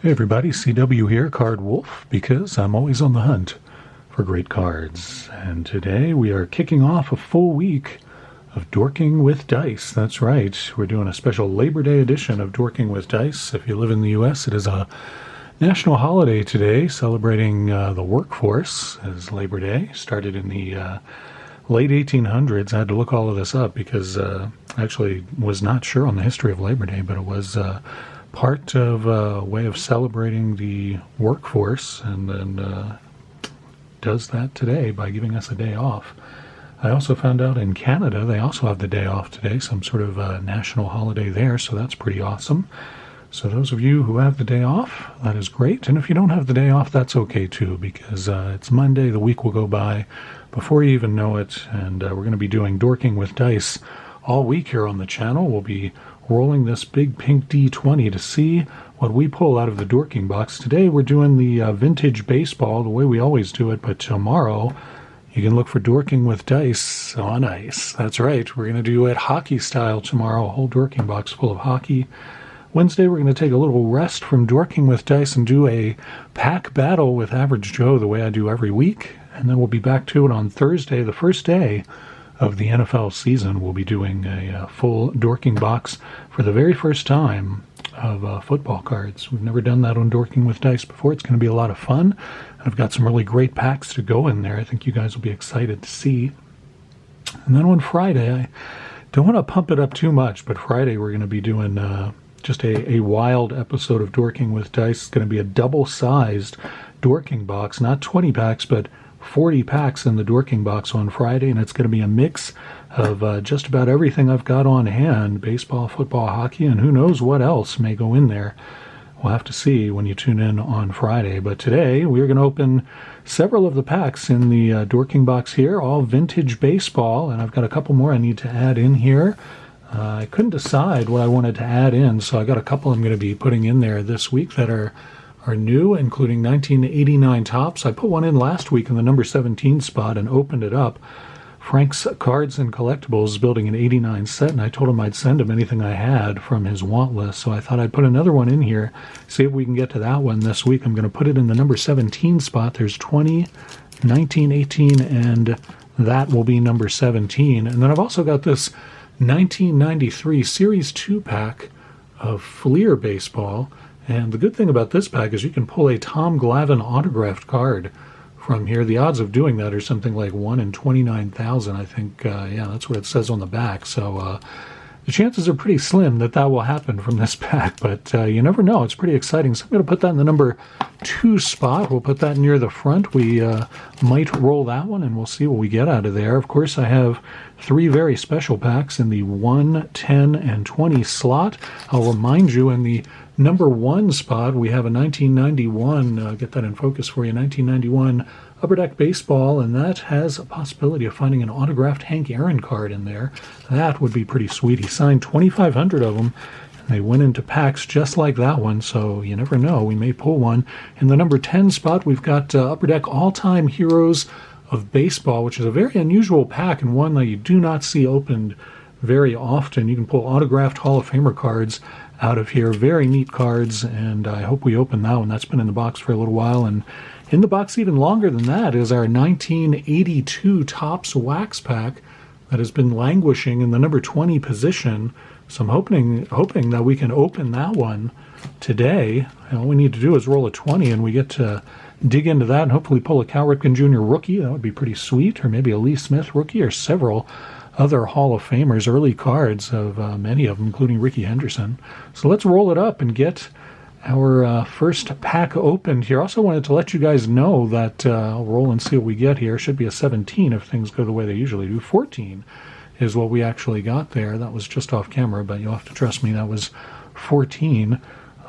Hey everybody, CW here, Card Wolf, because I'm always on the hunt for great cards. And today we are kicking off a full week of Dorking with Dice. That's right, we're doing a special Labor Day edition of Dorking with Dice. If you live in the U.S., it is a national holiday today, celebrating the workforce as Labor Day. Started in the late 1800s. I had to look all of this up because I actually was not sure on the history of Labor Day, but it was part of a way of celebrating the workforce, and then does that today by giving us a day off. I also found out in Canada they also have the day off today, some sort of national holiday there, so that's pretty awesome. So those of you who have the day off, that is great. And if you don't have the day off, that's okay too, because it's Monday, the week will go by before you even know it, and we're going to be doing Dorking with Dice all week here on the channel. We'll be rolling this big pink D20 to see what we pull out of the Dorking box. Today we're doing the vintage baseball the way we always do it, but tomorrow you can look for Dorking with Dice on ice. That's right, we're going to do it hockey style tomorrow, a whole Dorking box full of hockey. Wednesday we're going to take a little rest from Dorking with Dice and do a pack battle with Average Joe the way I do every week, and then we'll be back to it on Thursday, the first day of the NFL season. We'll be doing a full Dorking box for the very first time of football cards. We've never done that on Dorking with Dice before. It's going to be a lot of fun. I've got some really great packs to go in there. I think you guys will be excited to see. And then on Friday, I don't want to pump it up too much, but Friday we're going to be doing just a wild episode of Dorking with Dice. It's going to be a double-sized Dorking box, not 20 packs, but 40 packs in the Dorking box on Friday, and it's going to be a mix of just about everything I've got on hand, baseball, football, hockey, and who knows what else may go in there. We'll have to see when you tune in on Friday. But today, we're going to open several of the packs in the Dorking box here, all vintage baseball, and I've got a couple more I need to add in here. I couldn't decide what I wanted to add in, so I got a couple I'm going to be putting in there this week that are new, including 1989 tops. I put one in last week in the number 17 spot and opened it up. Frank's Cards and Collectibles is building an 89 set, and I told him I'd send him anything I had from his want list, so I thought I'd put another one in here, see if we can get to that one this week. I'm going to put it in the number 17 spot. There's 20, 19, 18, and that will be number 17. And then I've also got this 1993 Series 2 pack of Fleer baseball. And the good thing about this pack is you can pull a Tom Glavine autographed card from here. The odds of doing that are something like 1 in 29,000, I think. Yeah, that's what it says on the back. So the chances are pretty slim that that will happen from this pack, but you never know. It's pretty exciting. So I'm going to put that in the number 2 spot. We'll put that near the front. We might roll that one, and we'll see what we get out of there. Of course, I have 3 very special packs in the 1, 10, and 20 slot. I'll remind you, in the number 1 spot, we have a 1991, get that in focus for you, 1991 Upper Deck Baseball, and that has a possibility of finding an autographed Hank Aaron card in there. That would be pretty sweet. He signed 2,500 of them, and they went into packs just like that one, so you never know. We may pull one. In the number 10 spot, we've got Upper Deck All-Time Heroes of Baseball, which is a very unusual pack and one that you do not see opened very often. You can pull autographed Hall of Famer cards out of here. Very neat cards, and I hope we open that one. That's been in the box for a little while, and in the box even longer than that is our 1982 Topps Wax pack that has been languishing in the number 20 position. So I'm hoping that we can open that one today. And all we need to do is roll a 20, and we get to dig into that and hopefully pull a Cal Ripken Jr. rookie. That would be pretty sweet, or maybe a Lee Smith rookie, or several other Hall of Famers, early cards of many of them, including Ricky Henderson. So let's roll it up and get our first pack opened here. Also wanted to let you guys know that I'll roll and see what we get here. Should be a 17 if things go the way they usually do. 14 is what we actually got there. That was just off camera, but you'll have to trust me, that was 14.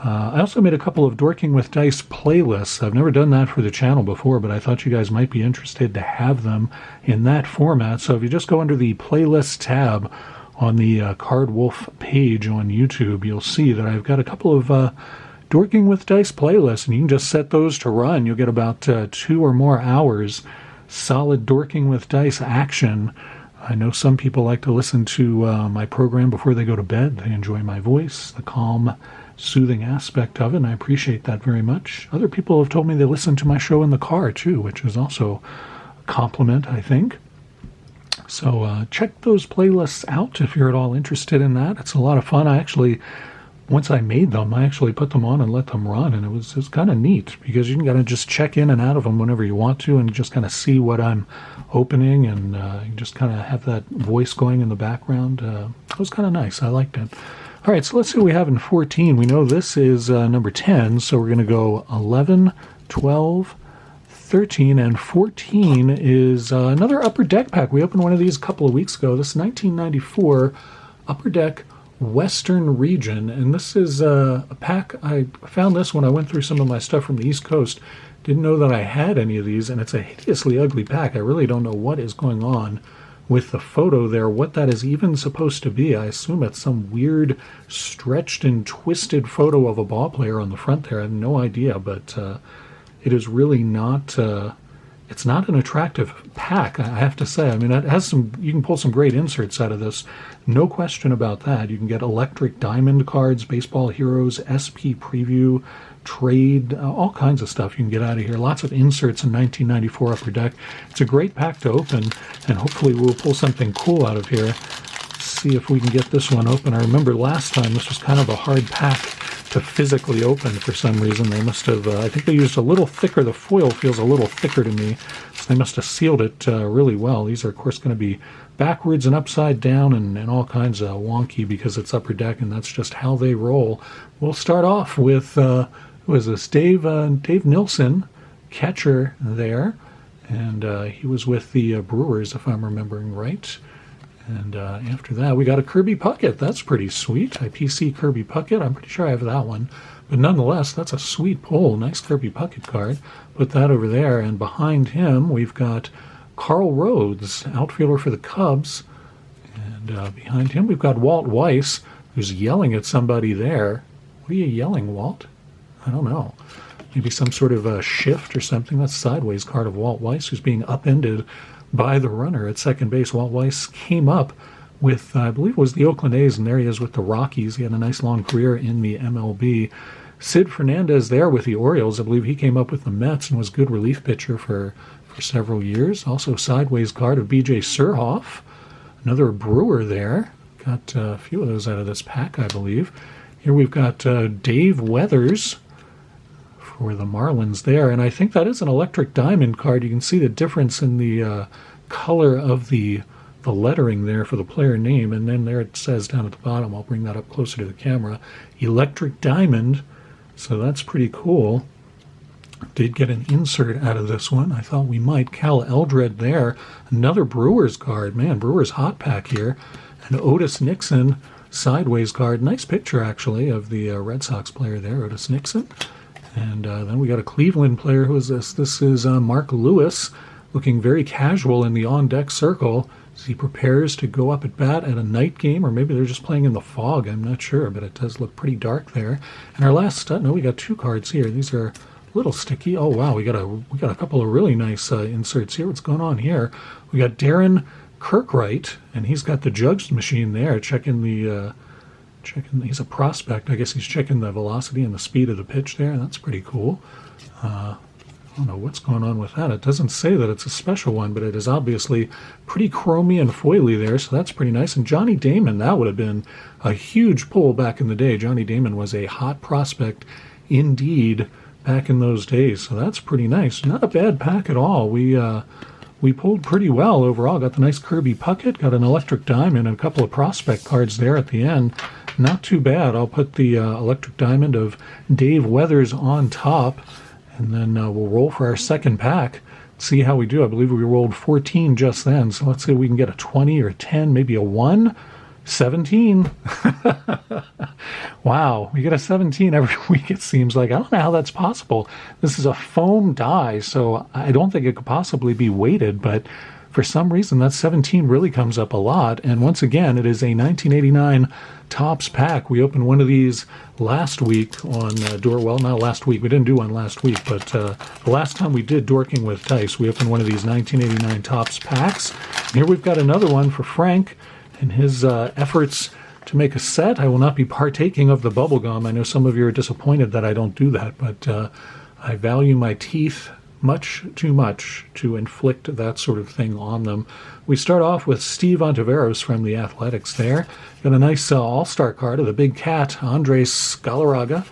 I also made a couple of Dorking with Dice playlists. I've never done that for the channel before, but I thought you guys might be interested to have them in that format. So if you just go under the playlist tab on the Card Wolf page on YouTube, you'll see that I've got a couple of Dorking with Dice playlists, and you can just set those to run. You'll get about 2 or more hours solid Dorking with Dice action. I know some people like to listen to my program before they go to bed. They enjoy my voice, the calm, soothing aspect of it, and I appreciate that very much. Other people have told me they listen to my show in the car, too, which is also a compliment, I think. So check those playlists out if you're at all interested in that. It's a lot of fun. Once I made them, I actually put them on and let them run, and it was kind of neat because you can kind of just check in and out of them whenever you want to and just kind of see what I'm opening, and you just kind of have that voice going in the background. It was kind of nice. I liked it. All right, so let's see what we have in 14. We know this is number 10, so we're going to go 11, 12, 13, and 14 is another Upper Deck pack. We opened one of these a couple of weeks ago. This is 1994 Upper Deck Western Region, and this is a pack. I found this when I went through some of my stuff from the East Coast. Didn't know that I had any of these, and it's a hideously ugly pack. I really don't know what is going on with the photo there, what that is even supposed to be. I assume it's some weird stretched and twisted photo of a ball player on the front there. I have no idea, but it is really not it's not an attractive pack, I have to say. I mean, it has you can pull some great inserts out of this, no question about that. You can get Electric Diamond cards, Baseball Heroes, SP Preview, Trade, all kinds of stuff you can get out of here. Lots of inserts in 1994 Upper Deck. It's a great pack to open, and hopefully we'll pull something cool out of here. See if we can get this one open. I remember last time this was kind of a hard pack to physically open for some reason. They must have, I think they used a little thicker. The foil feels a little thicker to me, so they must have sealed it really well. These are, of course, going to be backwards and upside down and all kinds of wonky because it's Upper Deck, and that's just how they roll. We'll start off with, who is this? Dave Nilsson, catcher there, and he was with the Brewers, if I'm remembering right. And after that, we got a Kirby Puckett. That's pretty sweet. IPC Kirby Puckett. I'm pretty sure I have that one. But nonetheless, that's a sweet pull. Nice Kirby Puckett card. Put that over there. And behind him, we've got Carl Rhodes, outfielder for the Cubs. And behind him, we've got Walt Weiss, who's yelling at somebody there. What are you yelling, Walt? I don't know. Maybe some sort of a shift or something. That's sideways card of Walt Weiss, who's being upended by the runner at second base. Walt Weiss came up with, I believe it was the Oakland A's, and there he is with the Rockies. He had a nice long career in the MLB. Sid Fernandez there with the Orioles. I believe he came up with the Mets and was a good relief pitcher for several years. Also sideways card of B.J. Surhoff, another Brewer there. Got a few of those out of this pack, I believe. Here we've got Dave Weathers for the Marlins there, and I think that is an Electric Diamond card. You can see the difference in the color of the lettering there for the player name, and then there it says down at the bottom, I'll bring that up closer to the camera, Electric Diamond, so that's pretty cool. Did get an insert out of this one. I thought we might. Cal Eldred there, another Brewers card. Man, Brewers hot pack here. And Otis Nixon sideways card. Nice picture, actually, of the Red Sox player there, Otis Nixon. And then we got a Cleveland player. Who is this? This is Mark Lewis, looking very casual in the on-deck circle as he prepares to go up at bat at a night game, or maybe they're just playing in the fog. I'm not sure, but it does look pretty dark there. And our last, we got two cards here. These are a little sticky. Oh wow, we got a couple of really nice inserts here. What's going on here? We got Darren Kirkwright, and he's got the jugs machine there, checking the. He's a prospect. I guess he's checking the velocity and the speed of the pitch there. That's pretty cool. I don't know what's going on with that. It doesn't say that it's a special one, but it is obviously pretty chromy and foily there, so that's pretty nice. And Johnny Damon, that would have been a huge pull back in the day. Johnny Damon was a hot prospect indeed back in those days, so that's pretty nice. Not a bad pack at all. We pulled pretty well overall. Got the nice Kirby Puckett, got an Electric Diamond, and a couple of prospect cards there at the end. Not too bad. I'll put the Electric Diamond of Dave Weathers on top, and then we'll roll for our second pack, see how we do. I believe we rolled 14 just then, so let's see if we can get a 20 or a 10, maybe a 1. 17. Wow, we get a 17 every week, it seems like. I don't know how that's possible. This is a foam die, so I don't think it could possibly be weighted, but for some reason that 17 really comes up a lot. And once again, it is a 1989 Topps pack. We opened one of these last week on well, not last week. We didn't do one last week, but the last time we did Dorking with Dice, we opened one of these 1989 Topps packs. And here we've got another one for Frank and his efforts to make a set. I will not be partaking of the bubble gum. I know some of you are disappointed that I don't do that, but I value my teeth much too much to inflict that sort of thing on them. We start off with Steve Ontiveros from the Athletics there. Got a nice all-star card of the big cat, Andres Galarraga,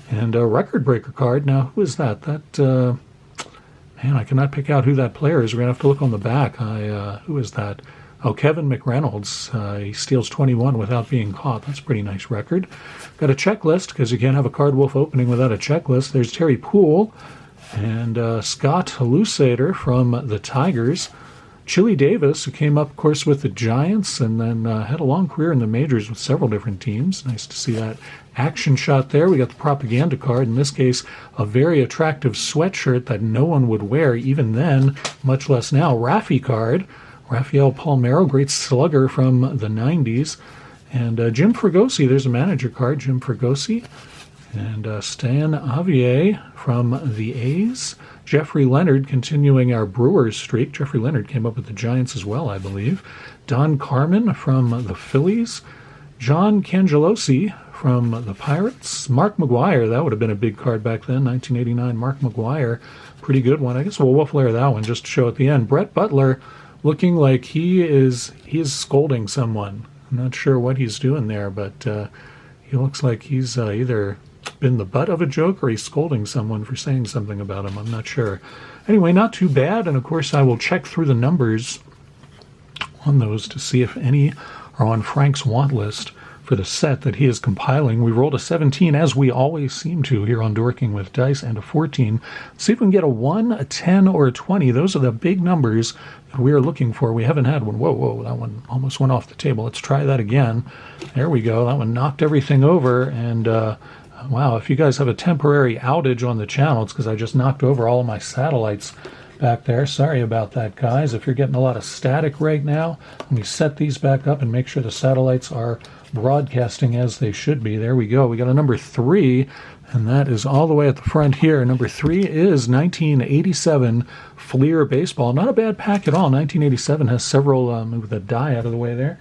and a record breaker card. Now, who is that? Man, I cannot pick out who that player is. We're going to have to look on the back. Who is that? Oh, Kevin McReynolds. He steals 21 without being caught. That's a pretty nice record. Got a checklist, because you can't have a Card Wolf opening without a checklist. There's Terry Poole and Scott Lusader from the Tigers. Chili Davis, who came up, of course, with the Giants and then had a long career in the majors with several different teams. Nice to see that action shot there. We got the propaganda card, in this case, a very attractive sweatshirt that no one would wear even then, much less now. Raffy card, Rafael Palmeiro, great slugger from the 90s. And Jim Fregosi, there's a manager card, Jim Fregosi. And Stan Avier from the A's. Jeffrey Leonard continuing our Brewers streak. Jeffrey Leonard came up with the Giants as well, I believe. Don Carmen from the Phillies. John Cangelosi from the Pirates. Mark McGuire, that would have been a big card back then, 1989. Mark McGuire, pretty good one. I guess we'll wolf layer that one just to show at the end. Brett Butler looking like he is scolding someone. I'm not sure what he's doing there, but he looks like he's either been the butt of a joke or he's scolding someone for saying something about him. I'm not sure. Anyway, not too bad. And of course, I will check through the numbers on those to see if any are on Frank's want list for the set that he is compiling. We rolled a 17, as we always seem to here on Dorking with Dice, and a 14. Let's see if we can get a 1, a 10, or a 20. Those are the big numbers that we are looking for. We haven't had one. Whoa, that one almost went off the table. Let's try that again. There we go. That one knocked everything over, and wow, if you guys have a temporary outage on the channel, it's because I just knocked over all of my satellites back there. Sorry about that, guys. If you're getting a lot of static right now, let me set these back up and make sure the satellites are broadcasting as they should be. There we go. We got a number 3, and that is all the way at the front here. Number 3 is 1987 Fleer Baseball. Not a bad pack at all. 1987 has several, move the die out of the way there.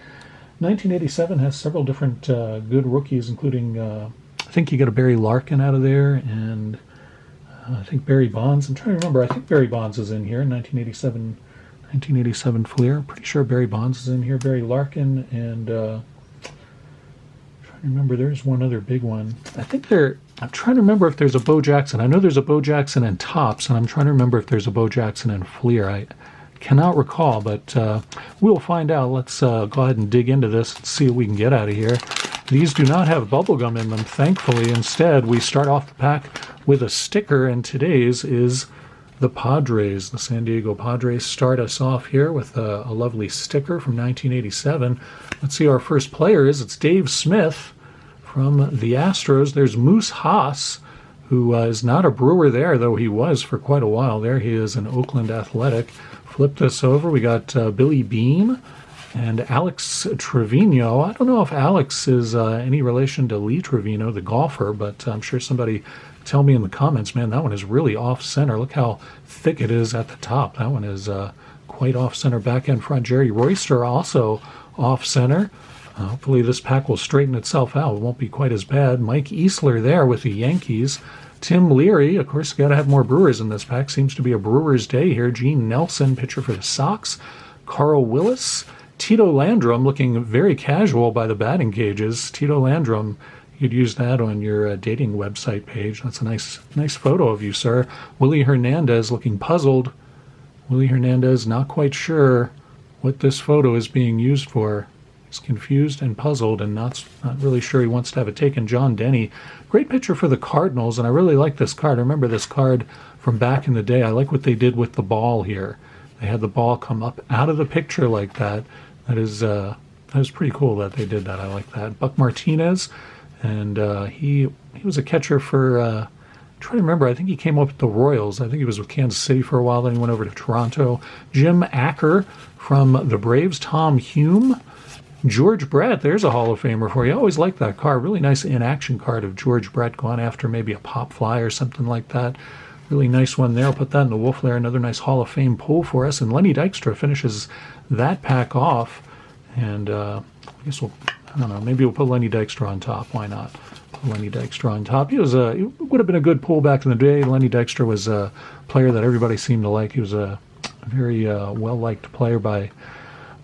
1987 has several different good rookies, including, I think you got a Barry Larkin out of there, and I think Barry Bonds. I'm trying to remember. I think Barry Bonds is in here, 1987 Fleer. I'm pretty sure Barry Bonds is in here. Barry Larkin, and remember, there's one other big one. I'm trying to remember if there's a Bo Jackson. I know there's a Bo Jackson in Topps, and I'm trying to remember if there's a Bo Jackson in Fleer. I cannot recall, but we'll find out. Let's go ahead and dig into this and see what we can get out of here. These do not have bubblegum in them, thankfully. Instead, we start off the pack with a sticker, and today's is the Padres. The San Diego Padres start us off here with a lovely sticker from 1987. Let's see, our first player is, it's Dave Smith from the Astros. There's Moose Haas, who is not a Brewer there, though he was for quite a while there. He is an Oakland Athletic. Flip this over. We got Billy Beam and Alex Trevino. I don't know if Alex is any relation to Lee Trevino, the golfer, but I'm sure somebody tell me in the comments. Man, that one is really off-center. Look how thick it is at the top. That one is quite off-center, back and front. Jerry Royster also off-center. Hopefully this pack will straighten itself out. It won't be quite as bad. Mike Easler there with the Yankees. Tim Leary, of course, got to have more Brewers in this pack. Seems to be a Brewers day here. Gene Nelson, pitcher for the Sox. Carl Willis. Tito Landrum, looking very casual by the batting cages. Tito Landrum, you'd use that on your dating website page. That's a nice photo of you, sir. Willie Hernandez looking puzzled. Willie Hernandez not quite sure what this photo is being used for. He's confused and puzzled and not really sure he wants to have it taken. John Denny, great pitcher for the Cardinals, and I really like this card. I remember this card from back in the day. I like what they did with the ball here. They had the ball come up out of the picture like that. That was pretty cool that they did that. I like that. Buck Martinez, and he was a catcher for, I'm trying to remember, I think he came up with the Royals. I think he was with Kansas City for a while, then he went over to Toronto. Jim Acker from the Braves. Tom Hume. George Brett, there's a Hall of Famer for you. I always liked that card. Really nice in-action card of George Brett going after maybe a pop fly or something like that. Really nice one there. I'll put that in the wolf lair. Another nice Hall of Fame pull for us. And Lenny Dykstra finishes that pack off. And I guess we'll I don't know. Maybe we'll put Lenny Dykstra on top. Why not? Put Lenny Dykstra on top. He would have been a good pull back in the day. Lenny Dykstra was a player that everybody seemed to like. He was a very well-liked player by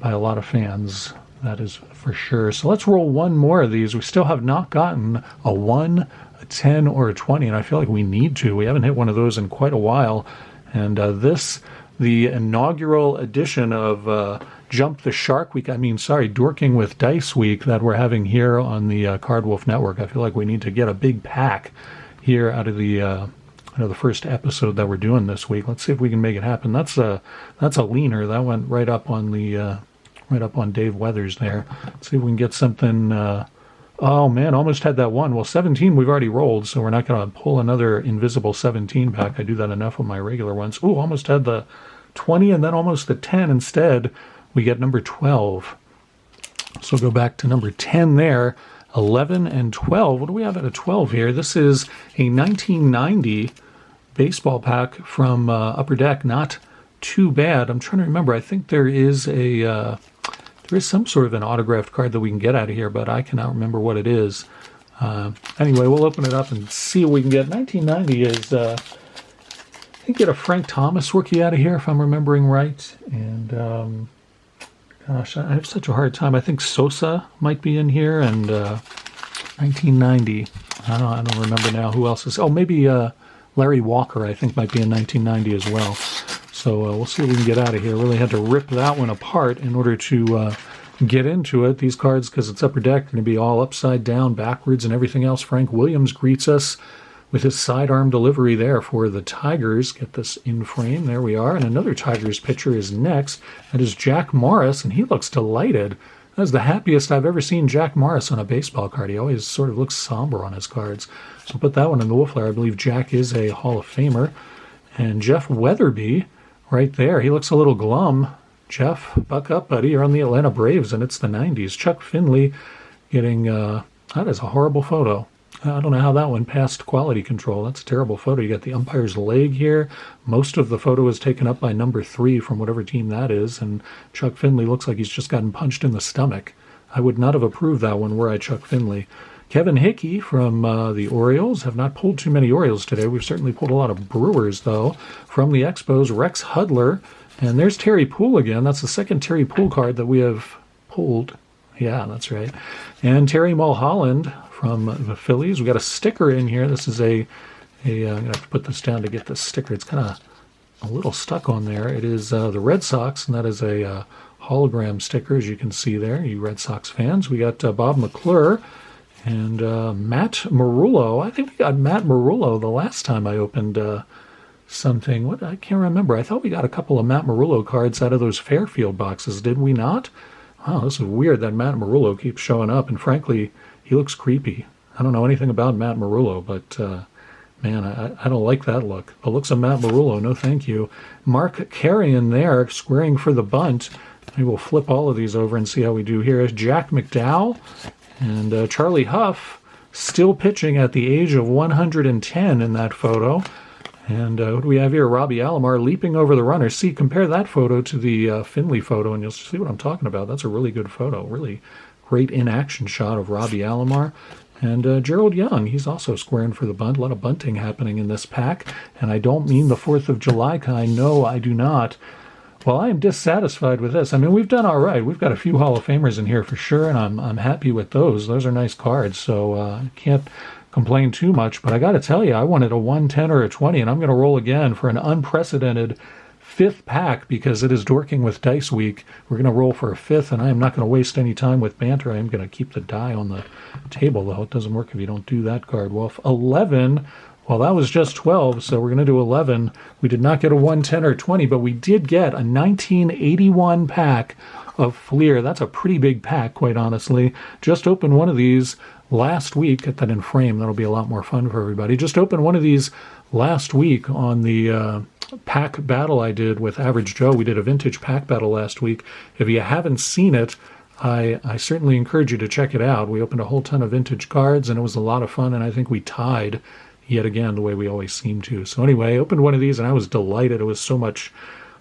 a lot of fans. That is for sure. So let's roll one more of these. We still have not gotten a 1, a 10, or a 20, and I feel like we need to. We haven't hit one of those in quite a while. And the inaugural edition of Jump the Shark Week, Dorking with Dice Week that we're having here on the Card Wolf Network. I feel like we need to get a big pack here out of the first episode that we're doing this week. Let's see if we can make it happen. That's a leaner. That went right up on the right up on Dave Weathers there. Let's see if we can get something. Oh man, almost had that one. Well, 17 we've already rolled, so we're not going to pull another invisible 17 pack. I do that enough with my regular ones. Ooh, almost had the 20 and then almost the 10. Instead, we get number 12. So go back to number 10 there. 11 and 12. What do we have at a 12 here? This is a 1990 baseball pack from Upper Deck. Not too bad. I'm trying to remember. I think there is some sort of an autographed card that we can get out of here, but I cannot remember what it is. Anyway, we'll open it up and see what we can get. 1990 is, I think, get a Frank Thomas rookie out of here, if I'm remembering right. And, gosh, I have such a hard time. I think Sosa might be in here, and 1990. I don't remember now who else is. Oh, maybe Larry Walker, I think, might be in 1990 as well. So we'll see what we can get out of here. Really had to rip that one apart in order to get into it. These cards, because it's Upper Deck, going to be all upside down, backwards, and everything else. Frank Williams greets us with his sidearm delivery there for the Tigers. Get this in frame. There we are. And another Tigers pitcher is next. That is Jack Morris, and he looks delighted. That is the happiest I've ever seen Jack Morris on a baseball card. He always sort of looks somber on his cards. So put that one in the Wolf Lair. I believe Jack is a Hall of Famer. And Jeff Weatherby, right there. He looks a little glum. Jeff, buck up, buddy. You're on the Atlanta Braves, and it's the 90s. Chuck Finley getting, that is a horrible photo. I don't know how that one passed quality control. That's a terrible photo. You got the umpire's leg here. Most of the photo is taken up by number 3 from whatever team that is, and Chuck Finley looks like he's just gotten punched in the stomach. I would not have approved that one were I Chuck Finley. Kevin Hickey from the Orioles. Have not pulled too many Orioles today. We've certainly pulled a lot of Brewers, though. From the Expos, Rex Hudler. And there's Terry Poole again. That's the second Terry Poole card that we have pulled. Yeah, that's right. And Terry Mulholland from the Phillies. We got a sticker in here. This is I'm going to have to put this down to get this sticker. It's kind of a little stuck on there. It is the Red Sox, and that is a hologram sticker, as you can see there, you Red Sox fans. We got Bob McClure. And Matt Marullo. I think we got Matt Marullo the last time I opened something. I can't remember. I thought we got a couple of Matt Marullo cards out of those Fairfield boxes. Did we not? Wow, this is weird that Matt Marullo keeps showing up. And frankly, he looks creepy. I don't know anything about Matt Marullo, but man, I don't like that look. The looks of Matt Marullo, no thank you. Mark Carrion there, squaring for the bunt. Maybe we'll flip all of these over and see how we do here. Jack McDowell. And Charlie Huff still pitching at the age of 110 in that photo. And what do we have here? Robbie Alomar leaping over the runner. See, compare that photo to the Finley photo, and you'll see what I'm talking about. That's a really good photo. Really great in-action shot of Robbie Alomar. And Gerald Young, he's also squaring for the bunt. A lot of bunting happening in this pack. And I don't mean the 4th of July kind. No, I do not. Well, I am dissatisfied with this. I mean, we've done all right. We've got a few Hall of Famers in here for sure, and I'm happy with those. Those are nice cards, so I can't complain too much. But I got to tell you, I wanted a 1, 10, or a 20, and I'm going to roll again for an unprecedented 5th pack because it is Dorking with Dice Week. We're going to roll for a 5th, and I am not going to waste any time with banter. I am going to keep the die on the table, though. It doesn't work if you don't do that, Card Wolf. 11. Well, that was just 12, so we're going to do 11. We did not get a 1, 10, or 20, but we did get a 1981 pack of Fleer. That's a pretty big pack, quite honestly. Just opened one of these last week. Get that in frame. That'll be a lot more fun for everybody. Just opened one of these last week on the pack battle I did with Average Joe. We did a vintage pack battle last week. If you haven't seen it, I certainly encourage you to check it out. We opened a whole ton of vintage cards, and it was a lot of fun, and I think we tied yet again, the way we always seem to. So anyway, I opened one of these, and I was delighted. It was so much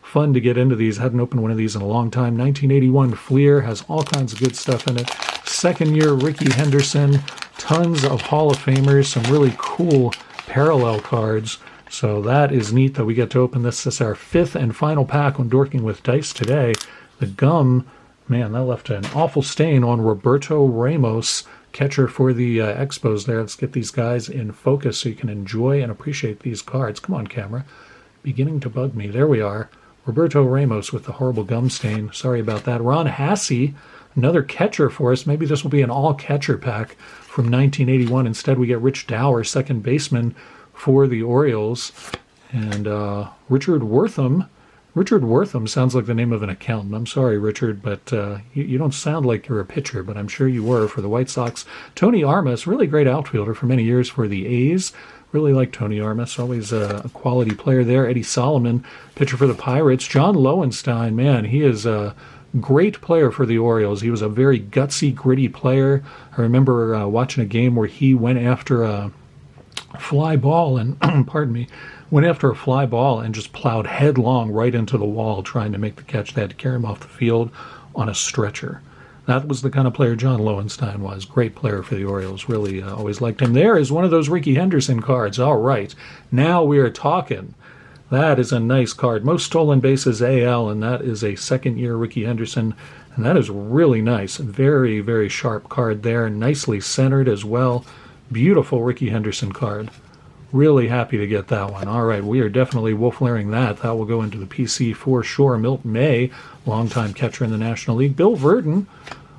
fun to get into these. Hadn't opened one of these in a long time. 1981 Fleer has all kinds of good stuff in it. second-year Ricky Henderson, tons of Hall of Famers, some really cool parallel cards. So that is neat that we get to open this. This is our fifth and final pack on Dorking with Dice today. The gum, man, that left an awful stain on Roberto Ramos, catcher for the Expos there. Let's get these guys in focus so you can enjoy and appreciate these cards. Come on, camera. Beginning to bug me. There we are. Roberto Ramos with the horrible gum stain. Sorry about that. Ron Hassey, another catcher for us. Maybe this will be an all-catcher pack from 1981. Instead, we get Rich Dower, second baseman for the Orioles. And Richard Wortham. Richard Wortham sounds like the name of an accountant. I'm sorry, Richard, but you don't sound like you're a pitcher, but I'm sure you were for the White Sox. Tony Armas, really great outfielder for many years for the A's. Really like Tony Armas, always a quality player there. Eddie Solomon, pitcher for the Pirates. John Lowenstein, man, he is a great player for the Orioles. He was a very gutsy, gritty player. I remember watching a game where he went after a fly ball and, pardon me, went after a fly ball and just plowed headlong right into the wall trying to make the catch. They had to carry him off the field on a stretcher. That was the kind of player John Lowenstein was. Great player for the Orioles. Really always liked him. There is one of those Ricky Henderson cards. All right. Now we are talking. That is a nice card. Most stolen bases AL, and that is a second-year Ricky Henderson. And that is really nice. Very, very sharp card there. Nicely centered as well. Beautiful Ricky Henderson card. Really happy to get that one. All right, we are definitely wolf-laring that. That will go into the PC for sure. Milton May, longtime catcher in the National League. Bill Verdon,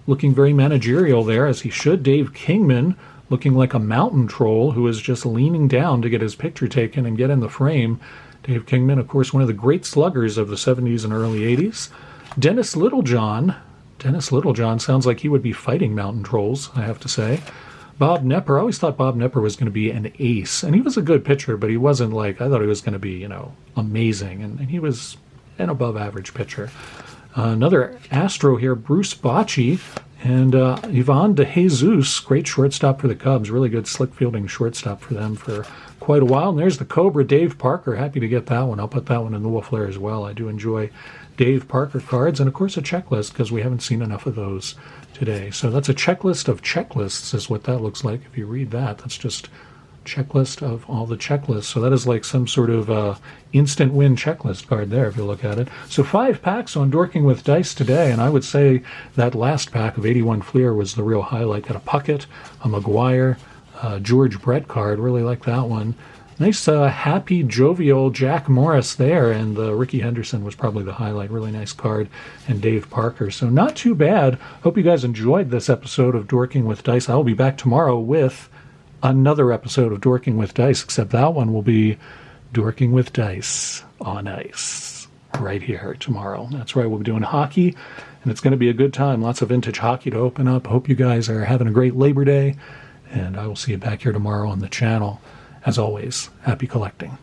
looking very managerial there, as he should. Dave Kingman, looking like a mountain troll who is just leaning down to get his picture taken and get in the frame. Dave Kingman, of course, one of the great sluggers of the 70s and early 80s. Dennis Littlejohn. Dennis Littlejohn sounds like he would be fighting mountain trolls, I have to say. Bob Nepper, I always thought Bob Nepper was going to be an ace, and he was a good pitcher, but he wasn't like, I thought he was going to be, amazing, and he was an above-average pitcher. Another Astro here, Bruce Bochy, and Ivan DeJesus, great shortstop for the Cubs, really good slick-fielding shortstop for them for quite a while. And there's the Cobra, Dave Parker, happy to get that one. I'll put that one in the Wolf Lair as well. I do enjoy Dave Parker cards, and of course a checklist, because we haven't seen enough of those today. So that's a checklist of checklists is what that looks like. If you read that, that's just checklist of all the checklists. So that is like some sort of instant win checklist card there if you look at it. So 5 packs on Dorking with Dice today, and I would say that last pack of 81 Fleer was the real highlight. Got a Puckett, a McGuire, George Brett card. Really like that one. Nice, happy, jovial Jack Morris there, and Ricky Henderson was probably the highlight. Really nice card, and Dave Parker. So not too bad. Hope you guys enjoyed this episode of Dorking with Dice. I will be back tomorrow with another episode of Dorking with Dice, except that one will be Dorking with Dice on Ice right here tomorrow. That's right, we'll be doing hockey, and it's going to be a good time. Lots of vintage hockey to open up. Hope you guys are having a great Labor Day, and I will see you back here tomorrow on the channel. As always, happy collecting.